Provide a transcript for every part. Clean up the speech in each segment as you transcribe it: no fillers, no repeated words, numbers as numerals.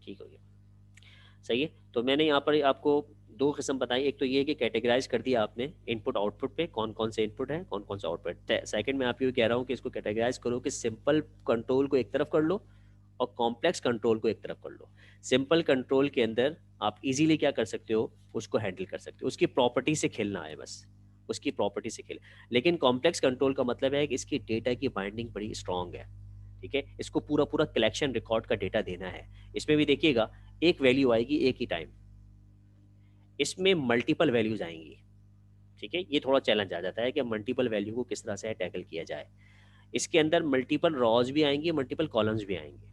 ठीक हो गया, सही है। तो मैंने यहाँ पर आपको दो किस्म बताई, एक तो ये कि कैटेगराइज कर दिया आपने इनपुट आउटपुट पे, कौन कौन से इनपुट है कौन कौन सा आउटपुट। सेकंड में आप ये कह रहा हूँ कि इसको कैटेगराइज करो कि सिंपल कंट्रोल को एक तरफ कर लो और कॉम्प्लेक्स कंट्रोल को एक तरफ कर लो। सिंपल कंट्रोल के अंदर आप इजीली क्या कर सकते हो, उसको हैंडल कर सकते हो, उसकी प्रॉपर्टी से खेलना है बस, उसकी प्रॉपर्टी से खेल। लेकिन कॉम्प्लेक्स कंट्रोल का मतलब है कि इसकी डेटा की बाइंडिंग बड़ी स्ट्रांग है, ठीक है, इसको पूरा पूरा कलेक्शन रिकॉर्ड का डेटा देना है। इसमें भी देखिएगा एक वैल्यू आएगी एक ही टाइम, इसमें मल्टीपल वैल्यूज आएंगी, ठीक है। ये थोड़ा चैलेंज आ जाता है कि मल्टीपल वैल्यू को किस तरह से टैकल किया जाए। इसके अंदर मल्टीपल रॉज भी आएंगी, मल्टीपल कॉलम्स भी आएंगे,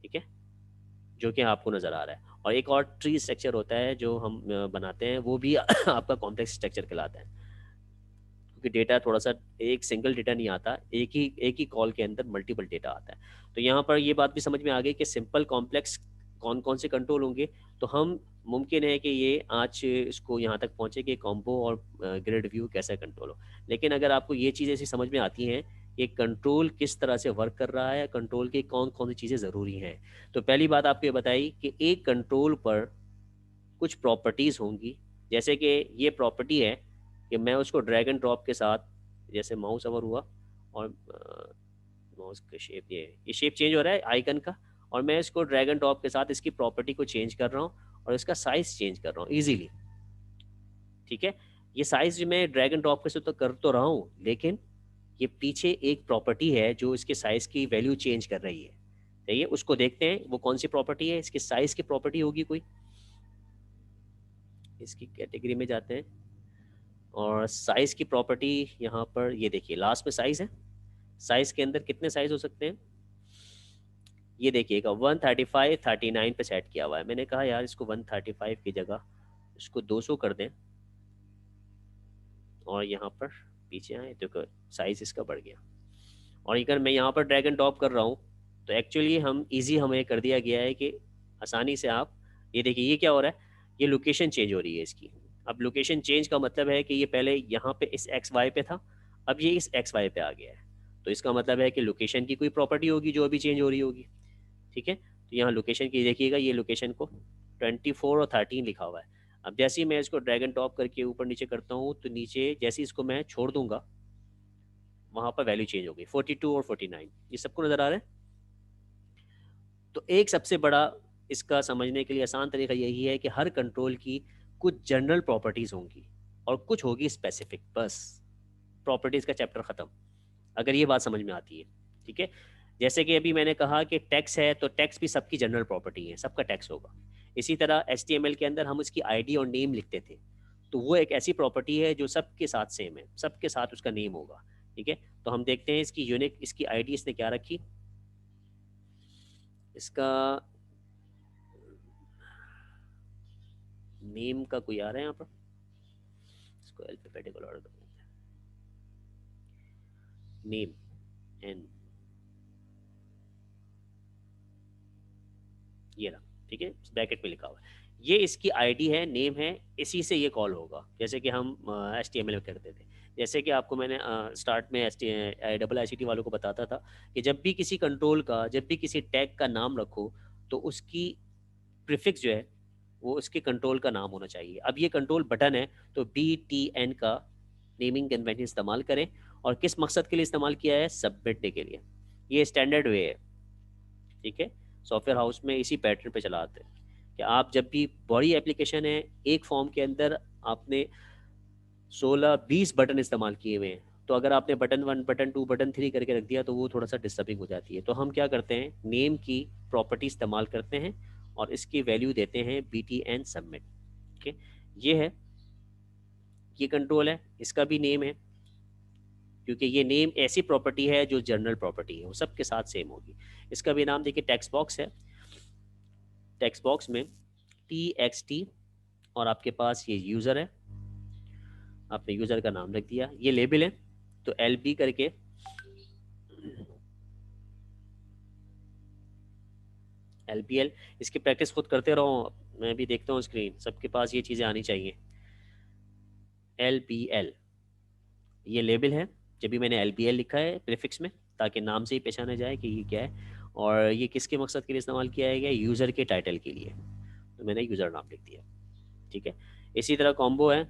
ठीक है, जो कि आपको नजर आ रहा है। और एक और ट्री स्ट्रक्चर होता है जो हम बनाते हैं, वो भी आपका कॉम्प्लेक्स स्ट्रक्चर कहलाता है, क्योंकि डेटा थोड़ा सा एक सिंगल डेटा नहीं आता, एक ही कॉल के अंदर मल्टीपल डेटा आता है। तो यहाँ पर ये बात भी समझ में आ गई कि सिंपल कॉम्प्लेक्स कौन कौन से कंट्रोल होंगे। तो हम मुमकिन है कि ये आज इसको यहाँ तक पहुँचे कि कॉम्बो और ग्रिड व्यू कैसे कंट्रोल हो। लेकिन अगर आपको ये चीज़ें ऐसी समझ में आती हैं कि कंट्रोल किस तरह से वर्क कर रहा है, कंट्रोल की कौन कौन सी चीज़ें ज़रूरी हैं। तो पहली बात आपको ये बताई कि एक कंट्रोल पर कुछ प्रॉपर्टीज़ होंगी, जैसे कि ये प्रॉपर्टी है कि मैं उसको ड्रैग एंड ड्रॉप के साथ, जैसे माउस ओवर हुआ और माउस का शेप, ये शेप चेंज हो रहा है आइकन का, और मैं इसको ड्रैग एंड ड्रॉप के साथ इसकी प्रॉपर्टी को चेंज कर रहा हूँ और इसका साइज चेंज कर रहा हूँ इजीली, ठीक है। ये साइज मैं ड्रैग एंड ड्रॉप के साथ तो कर तो रहा हूँ, लेकिन ये पीछे एक प्रॉपर्टी है जो इसके साइज की वैल्यू चेंज कर रही है। सही है, उसको देखते हैं वो कौन सी प्रॉपर्टी है। इसके साइज की प्रॉपर्टी होगी कोई, इसकी कैटेगरी में जाते हैं और साइज की प्रॉपर्टी यहाँ पर ये देखिए लास्ट में साइज है। साइज के अंदर कितने साइज हो सकते हैं, ये देखिएगा 135 39 पे सेट किया हुआ है। मैंने कहा यार इसको 135 की जगह इसको 200 कर दें, और यहाँ पर पीछे आए तो साइज इसका बढ़ गया। और अगर मैं यहाँ पर ड्रैग एंड ड्रॉप कर रहा हूँ तो एक्चुअली हम इजी हमें कर दिया गया है कि आसानी से आप, ये देखिए ये क्या हो रहा है, ये लोकेशन चेंज हो रही है इसकी। अब लोकेशन चेंज का मतलब है कि ये पहले यहाँ पे इस एक्स वाई पे था, अब ये इस एक्स वाई पे आ गया है। तो इसका मतलब है कि लोकेशन की कोई प्रॉपर्टी होगी जो अभी चेंज हो रही होगी, ठीक है। तो यहाँ लोकेशन की देखिएगा, ये लोकेशन को 24 और 13 लिखा हुआ है। अब जैसे ही मैं इसको ड्रैग एंड ड्रॉप करके ऊपर नीचे करता हूँ तो नीचे जैसे इसको मैं छोड़ दूंगा वहां पर वैल्यू चेंज हो गई 42 और 49, ये सबको नजर आ रहा है। तो एक सबसे बड़ा इसका समझने के लिए आसान तरीका यही है कि हर कंट्रोल की कुछ जनरल प्रॉपर्टीज होंगी और कुछ होगी स्पेसिफिक, बस प्रॉपर्टीज का चैप्टर खत्म, अगर ये बात समझ में आती है, ठीक है। जैसे कि अभी मैंने कहा कि टैक्स है तो टैक्स भी सबकी जनरल प्रॉपर्टी है, सबका टैक्स होगा। इसी तरह HTML के अंदर हम उसकी आईडी और नेम लिखते थे, तो वो एक ऐसी प्रॉपर्टी है जो सबके साथ सेम है, सबके साथ उसका नेम होगा, ठीक है। तो हम देखते हैं इसकी यूनिक, इसकी आईडी इसने क्या रखी, इसका नेम का कोई आ रहा है यहाँ पर, इसको अल्फाबेटिकल ऑर्डर कर देते हैं, नेम एन, ये रहा, ठीक है, ब्रैकेट में लिखा हुआ है, ये इसकी आईडी है, नेम है, इसी से ये कॉल होगा, जैसे कि हम HTML में करते थे। जैसे कि आपको मैंने स्टार्ट में IICT वालों को बताता था कि जब भी किसी कंट्रोल का, जब भी किसी टैग का नाम रखो तो उसकी प्रीफिक्स जो है वो उसके कंट्रोल का नाम होना चाहिए। अब ये कंट्रोल बटन है तो BTN का नेमिंग कन्वेंशन इस्तेमाल करें, और किस मकसद के लिए इस्तेमाल किया है, सबमिटने के लिए। ये स्टैंडर्ड वे है, ठीक है। सॉफ्टवेयर हाउस में इसी पैटर्न पे चलाते हैं कि आप जब भी बड़ी एप्लीकेशन है, एक फॉर्म के अंदर आपने 16-20 बटन इस्तेमाल किए हुए हैं, तो अगर आपने बटन 1 बटन 2 बटन 3 करके रख दिया तो वो थोड़ा सा डिस्टर्बिंग हो जाती है। तो हम क्या करते हैं, नेम की प्रॉपर्टी इस्तेमाल करते हैं और इसकी वैल्यू देते हैं BTN सबमिट, ओके। ये है, ये कंट्रोल है, इसका भी नेम है, क्योंकि ये नेम ऐसी प्रॉपर्टी है जो जनरल प्रॉपर्टी है, वो सबके साथ सेम होगी। इसका भी नाम देखिए टेक्स्ट बॉक्स है, टेक्स्ट बॉक्स में TXT, और आपके पास ये यूज़र है, आपने यूज़र का नाम रख दिया। ये लेबल है तो LB करके LPL, इसकी प्रैक्टिस खुद करते रहो, मैं भी देखता हूँ स्क्रीन, सबके पास ये चीज़ें आनी चाहिए। LPL ये लेबल है, जब भी मैंने LPL लिखा है प्रीफिक्स में, ताकि नाम से ही पहचाना जाए कि ये क्या है। और ये किसके मकसद के लिए इस्तेमाल किया गया, यूज़र के टाइटल के लिए, तो मैंने यूज़र नाम लिख दिया। ठीक है, इसी तरह कॉम्बो है।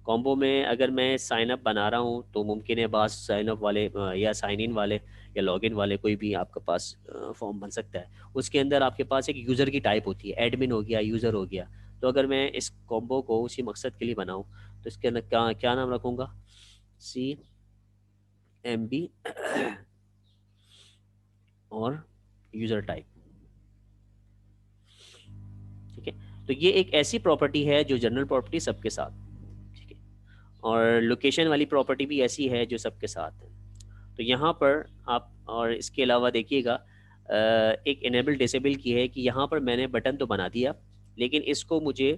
कॉम्बो में अगर मैं साइन अप बना रहा हूँ तो मुमकिन है बास साइन अप वाले या साइन इन वाले या लॉग इन वाले कोई भी आपके पास फॉर्म बन सकता है। उसके अंदर आपके पास एक यूज़र की टाइप होती है, एडमिन हो गया, यूज़र हो गया। तो अगर मैं इस कॉम्बो को उसी मकसद के लिए बनाऊँ तो इसके अंदर क्या क्या नाम रखूँगा, CMB और यूज़र टाइप। ठीक है, तो ये एक ऐसी प्रॉपर्टी है जो जनरल प्रॉपर्टी सबके साथ, ठीक है, और लोकेशन वाली प्रॉपर्टी भी ऐसी है जो सबके साथ है। तो यहाँ पर आप, और इसके अलावा देखिएगा एक इनेबल डिसेबल की है कि यहाँ पर मैंने बटन तो बना दिया लेकिन इसको मुझे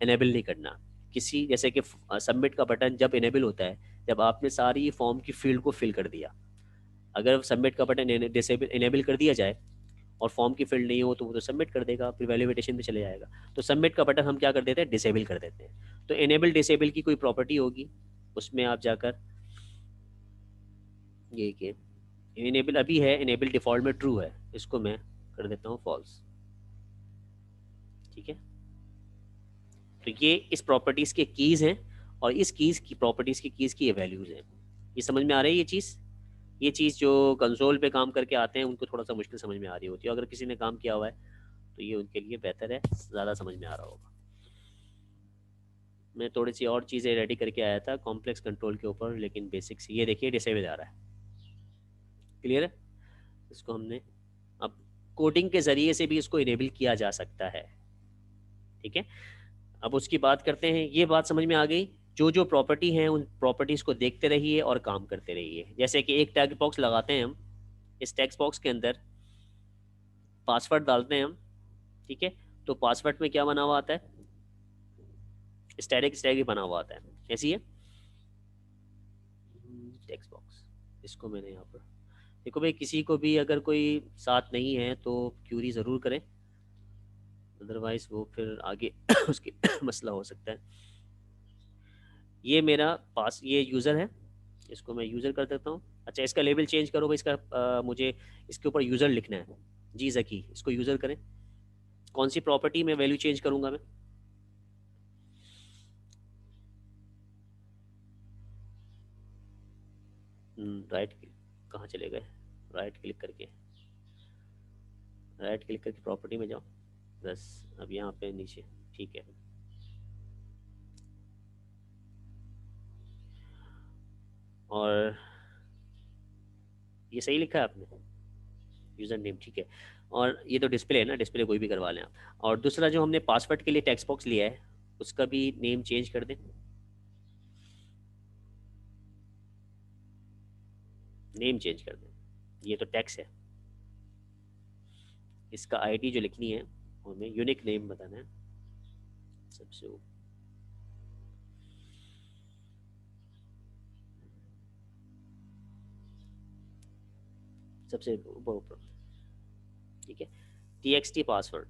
इनेबल नहीं करना। किसी जैसे कि सबमिट का बटन जब इनेबल होता है जब आपने सारी फॉर्म की फील्ड को फिल कर दिया। अगर सबमिट का बटन डिसेबल इनेबल कर दिया जाए और फॉर्म की फील्ड नहीं हो तो वो तो सबमिट कर देगा, फिर वैलिडेशन में चले जाएगा। तो सबमिट का बटन हम क्या कर देते हैं, डिसेबल कर देते हैं। तो इनेबल डिसेबल की कोई प्रॉपर्टी होगी, उसमें आप जाकर ये कि इनेबल अभी है, इनेबल डिफ़ॉल्ट में ट्रू है, इसको मैं कर देता हूँ फॉल्स। ठीक है, तो ये इस प्रॉपर्टीज़ के कीज़ हैं और इस कीज़ की प्रॉपर्टीज़ की कीज़ की ये वैल्यूज़ हैं। ये समझ में आ रही है ये चीज़ जो कंसोल पे काम करके आते हैं उनको थोड़ा सा मुश्किल समझ में आ रही होती है, अगर किसी ने काम किया हुआ है तो ये उनके लिए बेहतर है, ज़्यादा समझ में आ रहा होगा। मैं थोड़ी सी और चीज़ें रेडी करके आया था कॉम्प्लेक्स कंट्रोल के ऊपर, लेकिन बेसिक्स ये देखिए डिसेबल आ रहा है। क्लियर है, इसको हमने अब कोडिंग के ज़रिए से भी इसको इनेबल किया जा सकता है। ठीक है, अब उसकी बात करते हैं। ये बात समझ में आ गई, जो जो प्रॉपर्टी हैं उन प्रॉपर्टीज़ को देखते रहिए और काम करते रहिए। जैसे कि एक टैग बॉक्स लगाते हैं हम, इस टेक्स्ट बॉक्स के अंदर पासवर्ड डालते हैं हम। ठीक है, तो पासवर्ड में क्या बना हुआ आता है, स्टैटिक स्टैग ही बना हुआ आता है, ऐसी है टेक्स्ट बॉक्स। इसको मैंने यहाँ पर देखो भाई, किसी को भी अगर कोई साथ नहीं है तो क्यूरी ज़रूर करें, अदरवाइज वो फिर आगे उसकी मसला हो सकता है। ये मेरा पास ये यूज़र है, इसको मैं यूज़र कर देता हूँ। अच्छा, इसका लेबल चेंज करो भाई, इसका मुझे इसके ऊपर यूज़र लिखना है। जी ज़की, इसको यूज़र करें। कौन सी प्रॉपर्टी में वैल्यू चेंज करूँगा मैं, राइट कहाँ चले गए, राइट क्लिक करके प्रॉपर्टी में जाओ बस। अब यहाँ पे नीचे, ठीक है, और ये सही लिखा है आपने, यूज़र नेम, ठीक है। और ये तो डिस्प्ले है ना, डिस्प्ले कोई भी करवा लें आप। और दूसरा जो हमने पासवर्ड के लिए टेक्स्ट बॉक्स लिया है उसका भी नेम चेंज कर दें, नेम चेंज कर दें। ये तो टेक्स्ट है, इसका आईडी जो लिखनी है हमें यूनिक नेम बताना है सबसे सबसे ऊपर। ठीक है, TXT पासवर्ड।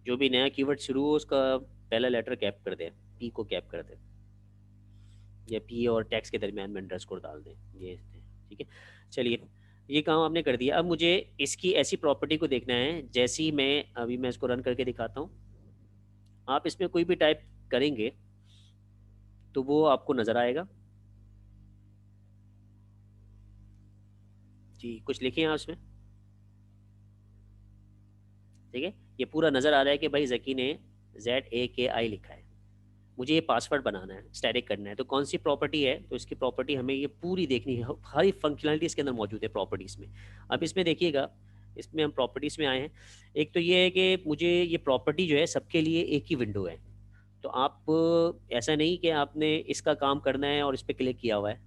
जो भी नया कीवर्ड शुरू हो उसका पहला लेटर कैप कर दें, पी को कैप कर दें, या पी और टैक्स के दरमियान में अंडरस्कोर डाल दें, ये। ठीक है, चलिए ये काम आपने कर दिया। अब मुझे इसकी ऐसी प्रॉपर्टी को देखना है, जैसी मैं इसको रन करके दिखाता हूँ। आप इसमें कोई भी टाइप करेंगे तो वो आपको नज़र आएगा। जी, कुछ लिखिए आप इसमें। ठीक है, ये पूरा नज़र आ रहा है कि भाई जकी ने ZAKI लिखा है। मुझे ये पासवर्ड बनाना है, स्टैटिक करना है, तो कौन सी प्रॉपर्टी है, तो इसकी प्रॉपर्टी हमें ये पूरी देखनी है, हर फंक्शनलिटी इसके अंदर मौजूद है प्रॉपर्टीज़ में। अब इसमें देखिएगा, इसमें हम प्रॉपर्टीज़ में आए हैं। एक तो ये है कि मुझे ये प्रॉपर्टी जो है सबके लिए एक ही विंडो है। तो आप ऐसा नहीं कि आपने इसका काम करना है और इस पर क्लिक किया हुआ है,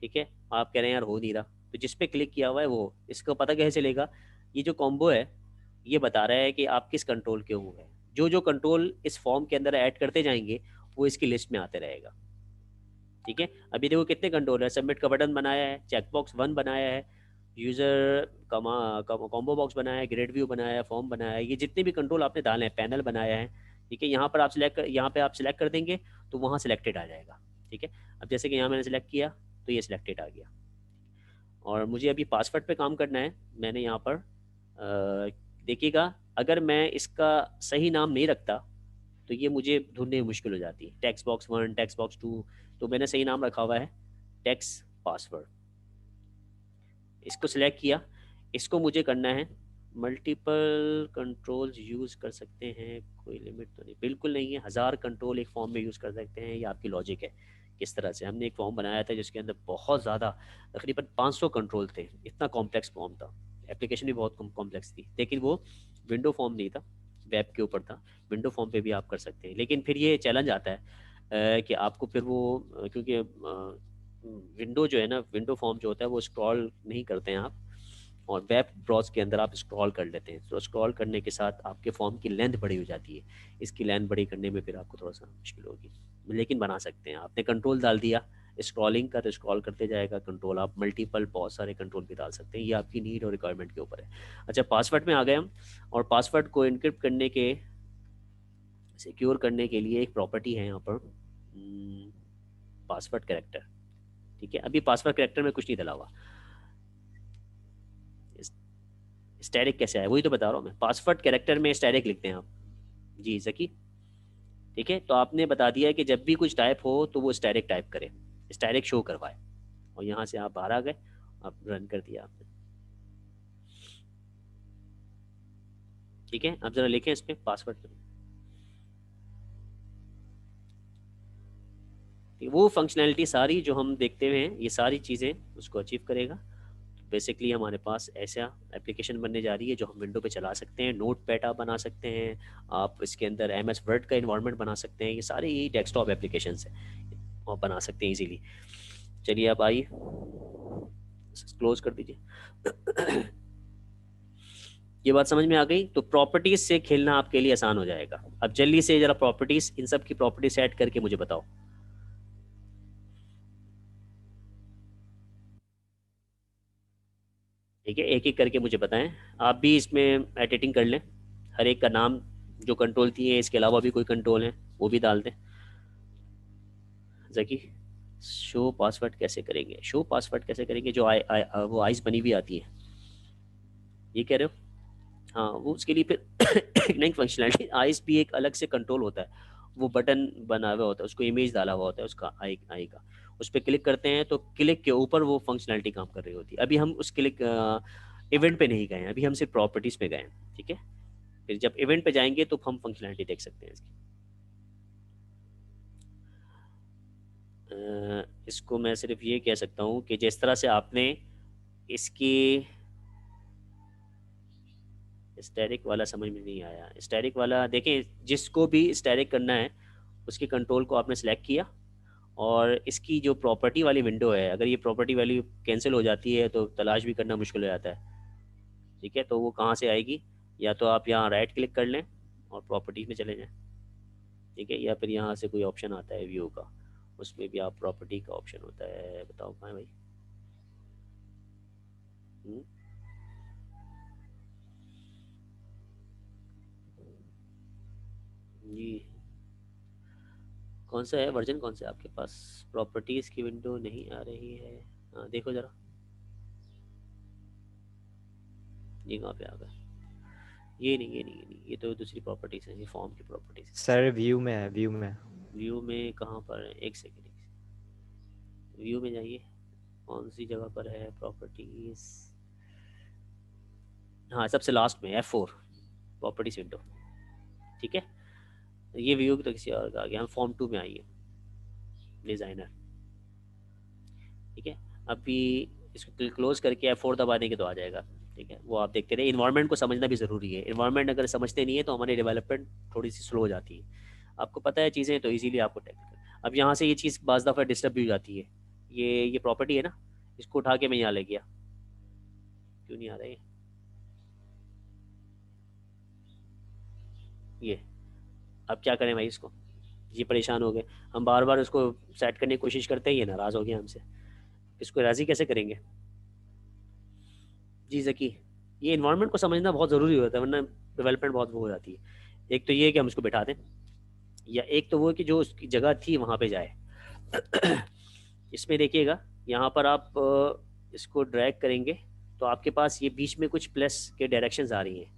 ठीक है, आप कह रहे हैं यार हो नहीं रहा, तो जिस पे क्लिक किया हुआ है वो, इसको पता कैसे चलेगा, ये जो कॉम्बो है ये बता रहा है कि आप किस कंट्रोल के हुए हैं। जो जो कंट्रोल इस फॉर्म के अंदर ऐड करते जाएंगे वो इसकी लिस्ट में आते रहेगा। ठीक है, अभी देखो कितने कंट्रोल है, सबमिट का बटन बनाया है, चेकबॉक्स 1 बनाया है, यूज़र कॉम्बो बॉक्स बनाया है, ग्रेड व्यू बनाया है, फॉर्म बनाया है, ये जितने भी कंट्रोल आपने डाले हैं, पैनल बनाया है। ठीक है, यहाँ पर आप सिलेक्ट यहाँ पे आप सिलेक्ट कर देंगे तो वहाँ सिलेक्टेड आ जाएगा। ठीक है, अब जैसे कि यहाँ मैंने सिलेक्ट किया तो ये सिलेक्टेड आ गया। और मुझे अभी पासवर्ड पे काम करना है। मैंने यहाँ पर देखिएगा, अगर मैं इसका सही नाम नहीं रखता तो ये मुझे ढूंढने में मुश्किल हो जाती है। टेक्स्ट बॉक्स 1, टेक्स्ट बॉक्स 2, तो मैंने सही नाम रखा हुआ है टेक्स्ट पासवर्ड। इसको सिलेक्ट किया। इसको मुझे करना है, मल्टीपल कंट्रोल्स यूज़ कर सकते हैं, कोई लिमिट तो नहीं, बिल्कुल नहीं है। 1000 कंट्रोल एक फॉर्म में यूज़ कर सकते हैं, ये आपकी लॉजिक है। किस तरह से हमने एक फॉर्म बनाया था जिसके अंदर बहुत ज़्यादा, तकरीबन 500 कंट्रोल थे, इतना कॉम्प्लेक्स फॉर्म था, एप्लीकेशन भी बहुत कॉम्प्लेक्स थी, लेकिन वो विंडो फॉर्म नहीं था, वेब के ऊपर था। विंडो फॉर्म पे भी आप कर सकते हैं, लेकिन फिर ये चैलेंज आता है कि आपको फिर वो क्योंकि विंडो जो है ना, विंडो फॉर्म जो होता है वो स्क्रॉल नहीं करते हैं आप, और वेब ब्राउज के अंदर आप स्क्रॉल कर लेते हैं, तो स्क्रॉल करने के साथ आपके फॉर्म की लेंथ बड़ी हो जाती है। इसकी लेंथ बड़ी करने में फिर आपको थोड़ा सा मुश्किल होगी, लेकिन बना सकते हैं। आपने कंट्रोल डाल दिया स्क्रॉलिंग का तो स्क्रॉल करते जाएगा। कंट्रोल आप मल्टीपल बहुत सारे कंट्रोल भी डाल सकते हैं, ये आपकी नीड और रिक्वायरमेंट के ऊपर है। अच्छा, पासवर्ड में आ गए हम, और पासवर्ड को इनक्रिप्ट करने के, सिक्योर करने के लिए एक प्रॉपर्टी है यहाँ पर, पासवर्ड कैरेक्टर। ठीक है, अभी पासवर्ड कैरेक्टर में कुछ नहीं डला हुआ। स्टैटिक कैसे आया, वही तो बता रहा हूँ मैं। पासवर्ड कैरेक्टर में स्टैटिक लिखते हैं आप। जी जकी, ठीक है, तो आपने बता दिया है कि जब भी कुछ टाइप हो तो वो स्टैटिक टाइप करे, स्टैटिक शो करवाए, और यहाँ से आप बाहर आ गए, आप रन कर दिया आपने। ठीक है, अब जरा लिखें इस पर पासवर्ड पे। वो फंक्शनैलिटी सारी जो हम देखते हुए हैं, ये सारी चीज़ें उसको अचीव करेगा। बेसिकली हमारे पास ऐसा एप्लीकेशन बनने जा रही है जो हम विंडो पे चला सकते हैं। नोट पैड आप बना सकते हैं, आप इसके अंदर MS वर्ड का इन्वायरमेंट बना सकते हैं, ये सारे यही डेस्कटॉप एप्लीकेशन है, आप बना सकते हैं इजीली। चलिए अब आइए, क्लोज कर दीजिए। ये बात समझ में आ गई, तो प्रॉपर्टीज से खेलना आपके लिए आसान हो जाएगा। अब जल्दी से जरा प्रॉपर्टीज, इन सब की प्रॉपर्टी सेट करके मुझे बताओ। ठीक है, एक एक करके मुझे बताएं। आप भी इसमें एडिटिंग कर लें, हर एक का नाम, जो कंट्रोल दिए इसके अलावा भी कोई कंट्रोल है वो भी डाल दें। जकी, शो पासवर्ड कैसे करेंगे, शो पासवर्ड कैसे करेंगे, जो वो आइस बनी हुई आती है, ये कह रहे हो? हाँ, वो उसके लिए फिर एक नई फंक्शनलिटी, आइस भी एक अलग से कंट्रोल होता है, वो बटन बना हुआ होता है, उसको इमेज डाला हुआ होता है उसका, आई आई का। उस पर क्लिक करते हैं तो क्लिक के ऊपर वो फंक्शनलिटी काम कर रही होती है। अभी हम उस क्लिक इवेंट पे नहीं गए हैं, अभी हम सिर्फ प्रॉपर्टीज पे गए हैं। ठीक है, फिर जब इवेंट पे जाएंगे तो हम फंक्शनलिटी देख सकते हैं इसकी। इसको मैं सिर्फ ये कह सकता हूँ कि जिस तरह से आपने इसकी, स्टैटिक वाला समझ में नहीं आया। स्टैटिक वाला देखें, जिसको भी स्टैटिक करना है उसके कंट्रोल को आपने सेलेक्ट किया, और इसकी जो प्रॉपर्टी वाली विंडो है, अगर ये प्रॉपर्टी वाली कैंसिल हो जाती है तो तलाश भी करना मुश्किल हो जाता है। ठीक है, तो वो कहाँ से आएगी, या तो आप यहाँ राइट क्लिक कर लें और प्रॉपर्टीज में चले जाएं। ठीक है, या फिर यहाँ से कोई ऑप्शन आता है व्यू का, उसमें भी आप प्रॉपर्टी का ऑप्शन होता है, बताओ कहाँ है भाई। हम्म, जी, कौन सा है वर्जन, कौन सा है आपके पास? प्रॉपर्टीज़ की विंडो नहीं आ रही है, हाँ देखो ज़रा, ये कहाँ पे आ गया? ये नहीं, ये नहीं, ये नहीं, ये तो दूसरी प्रॉपर्टीज़ है, ये फॉर्म की प्रॉपर्टीज़ है। सर व्यू में है, व्यू में। व्यू में कहाँ पर है, एक सेकेंड, व्यू में जाइए, कौन सी जगह पर है प्रॉपर्टीज़? हाँ, सबसे लास्ट में F4, प्रॉपर्टीज़ विंडो। ठीक है, ये व्यू तो किसी और का आ गया, हम फॉर्म 2 में आइए, डिज़ाइनर। ठीक है, अभी इसको क्लोज करके F4 दबा देंगे तो आ जाएगा। ठीक है, वो आप देखते रहे। इन्वायरमेंट को समझना भी ज़रूरी है, इन्वायरमेंट अगर समझते नहीं है तो हमारी डेवलपमेंट थोड़ी सी स्लो हो जाती है। आपको पता है चीज़ें तो इजीली आपको टेक्निकल। अब यहाँ से ये चीज़ बाज़ दफ़ा डिस्टर्ब भी हो जाती है, ये प्रॉपर्टी है ना, इसको उठा के मैं यहाँ ले गया, क्यों नहीं आ रहा है ये? अब क्या करें भाई इसको, ये परेशान हो गए। हम बार बार उसको सेट करने की कोशिश करते हैं, ये नाराज़ हो गया हमसे, इसको राज़ी कैसे करेंगे? जी जकी, ये इन्वायरमेंट को समझना बहुत ज़रूरी होता है, वरना डेवलपमेंट बहुत वो हो जाती है। एक तो ये है कि हम इसको बैठा दें, या एक तो वो है कि जो उसकी जगह थी वहाँ पे जाए। इसमें देखिएगा, यहाँ पर आप इसको ड्रैग करेंगे तो आपके पास ये बीच में कुछ प्लस के डायरेक्शंस आ रही हैं,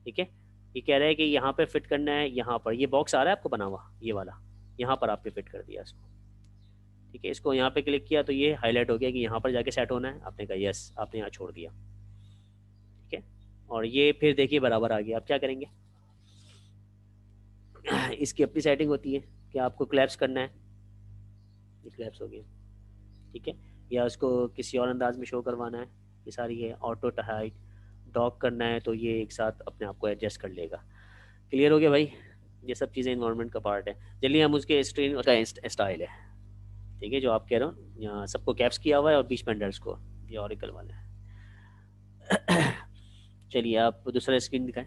ठीक है। ये कह रहा है कि यहाँ पे फिट करना है, यहाँ पर ये बॉक्स आ रहा है आपको बना हुआ ये वाला, यहाँ पर आपने फिट कर दिया इसको, ठीक है। इसको यहाँ पे क्लिक किया तो ये हाईलाइट हो गया कि यहाँ पर जाके सेट होना है, आपने कहा यस, आपने यहाँ छोड़ दिया, ठीक है। और ये फिर देखिए बराबर आ गया। आप क्या करेंगे, इसकी अपनी सेटिंग होती है कि आपको क्लैप्स करना है, ये क्लैप्स हो गया, ठीक है, या उसको किसी और अंदाज में शो करवाना है, ये सारी है। ऑटो हाइट डॉक करना है तो ये एक साथ अपने आप को एडजस्ट कर लेगा। क्लियर हो गया भाई, ये सब चीज़ें इन्वायरमेंट का पार्ट है। चलिए हम उसके स्क्रीन का स्टाइल है, ठीक है, जो आप कह रहे हो, यहाँ सबको कैप्स किया हुआ है और बीच में अंडरस्कोर, ये ऑरिकल वाला है। चलिए आप दूसरा स्क्रीन दिखाएं।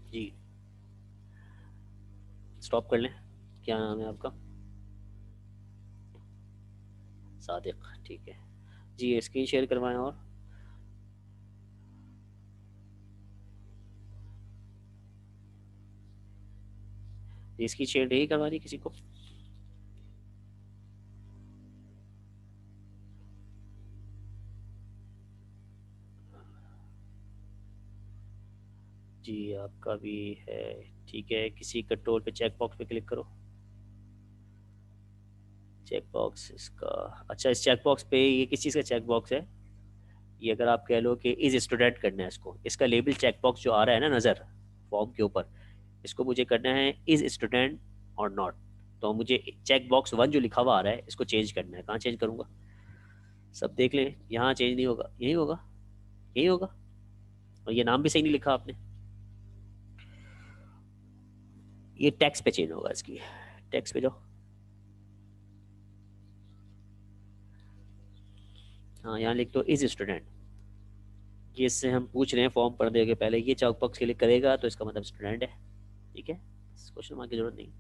जी स्टॉप कर लें। क्या नाम है आपका? सादिक, ठीक है जी। स्क्रीन शेयर करवाएं। और इसकी शेयर नहीं करवा रही किसी को? जी आपका भी है, ठीक है। किसी कंट्रोल पे चेक बॉक्स पे क्लिक करो। चेक बॉक्स इसका, अच्छा इस चेक बॉक्स पे ये किस चीज़ का चेक बॉक्स है? ये अगर आप कह लो कि इज स्टूडेंट करना है इसको, इसका लेबल चेक बॉक्स जो आ रहा है ना नज़र फॉर्म के ऊपर, इसको मुझे करना है इज स्टूडेंट और नॉट। तो मुझे चेक बॉक्स 1 जो लिखा हुआ आ रहा है इसको चेंज करना है। कहाँ चेंज करूँगा? सब देख लें, यहाँ चेंज नहीं होगा, यही होगा, यही होगा। और ये नाम भी सही नहीं लिखा आपने, ये टैक्स पे चेंज होगा इसकी। टैक्स पे जाओ, हाँ यहाँ लिख दो इज स्टूडेंट। ये इससे हम पूछ रहे हैं फॉर्म भरने के पहले, ये चेक बॉक्स क्लिक करेगा तो इसका मतलब स्टूडेंट है, ठीक है, क्वेश्चन मार्क की जरूरत नहीं।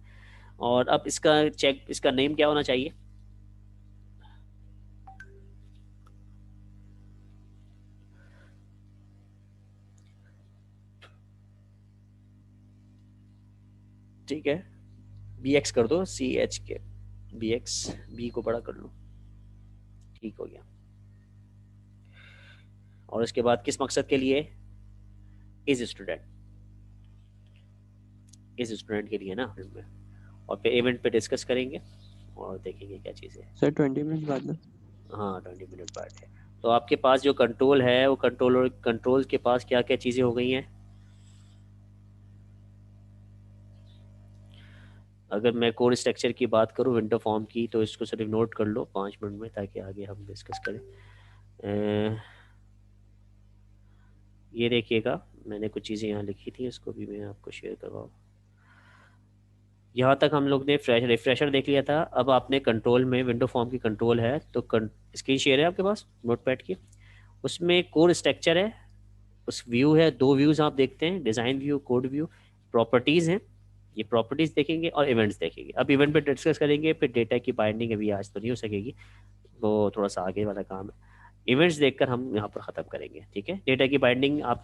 और अब इसका चेक, इसका नेम क्या होना चाहिए? ठीक है, बी एक्स कर दो, CH के, बी एक्स, बी को बड़ा कर लो, ठीक हो गया। और इसके बाद किस मकसद के लिए? इज स्टूडेंट, इज स्टूडेंट के लिए ना। और फिर इवेंट पे डिस्कस करेंगे और देखेंगे क्या चीज़ है। सर 20 मिनट बाद ना? हाँ 20 मिनट बाद है। तो आपके पास जो कंट्रोल है वो कंट्रोल के पास क्या क्या चीज़ें हो गई हैं? अगर मैं कोर स्ट्रक्चर की बात करूँ विंडो फॉर्म की, तो इसको सिर्फ नोट कर लो 5 मिनट में, ताकि आगे हम डिस्कस करें। ये देखिएगा, मैंने कुछ चीज़ें यहाँ लिखी थी, इसको भी मैं आपको शेयर करवाऊँ। यहाँ तक हम लोग ने रिफ्रेशर देख लिया था। अब आपने कंट्रोल में, विंडो फॉर्म की कंट्रोल है तो स्क्रीन शेयर है आपके पास नोटपैड की, उसमें कोर स्ट्रक्चर है, उस व्यू है, 2 व्यूज़ आप देखते हैं, design view, code view, properties हैं, ये प्रॉपर्टीज़ देखेंगे और इवेंट्स देखेंगे। अब इवेंट पे डिस्कस करेंगे, फिर डेटा की बाइंडिंग अभी आज तो नहीं हो सकेगी, वो थोड़ा सा आगे वाला काम है। इवेंट्स देखकर हम यहाँ पर ख़त्म करेंगे, ठीक है। डेटा की बाइंडिंग आपके